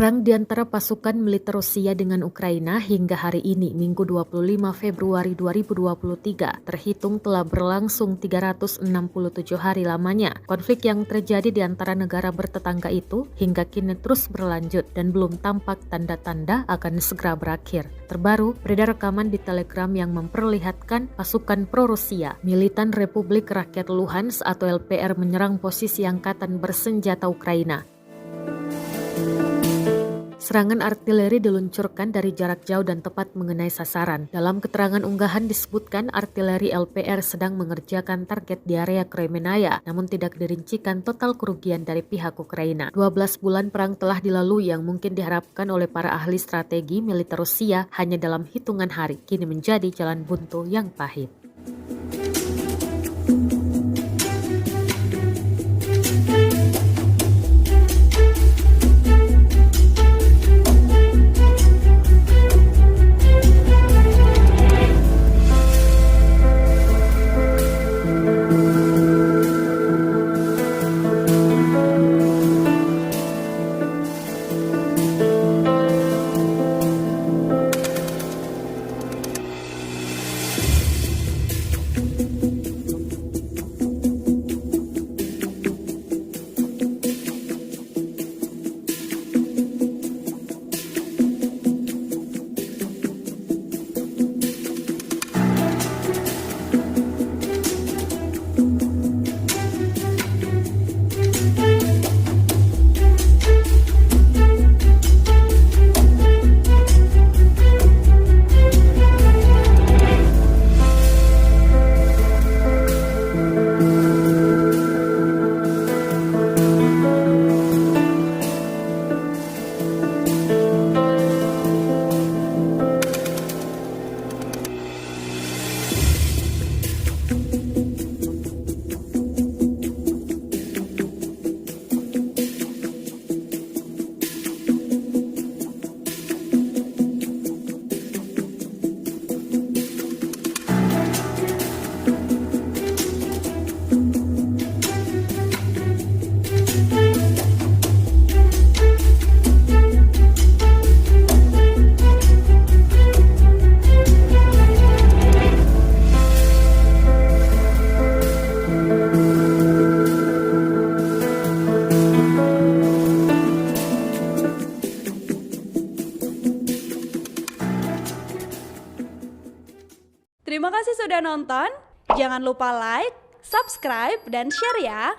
Perang di antara pasukan militer Rusia dengan Ukraina hingga hari ini, Minggu 25 Februari 2023, terhitung telah berlangsung 367 hari lamanya. Konflik yang terjadi di antara negara bertetangga itu hingga kini terus berlanjut dan belum tampak tanda-tanda akan segera berakhir. Terbaru, beredar rekaman di Telegram yang memperlihatkan pasukan pro-Rusia, militan Republik Rakyat Luhansk atau LPR menyerang posisi angkatan bersenjata Ukraina. Serangan artileri diluncurkan dari jarak jauh dan tepat mengenai sasaran. Dalam keterangan unggahan disebutkan artileri LPR sedang mengerjakan target di area Kremenaya, namun tidak dirincikan total kerugian dari pihak Ukraina. 12 bulan perang telah dilalui yang mungkin diharapkan oleh para ahli strategi militer Rusia hanya dalam hitungan hari, kini menjadi jalan buntu yang pahit. Terima kasih sudah nonton. Jangan lupa like, subscribe, dan share ya.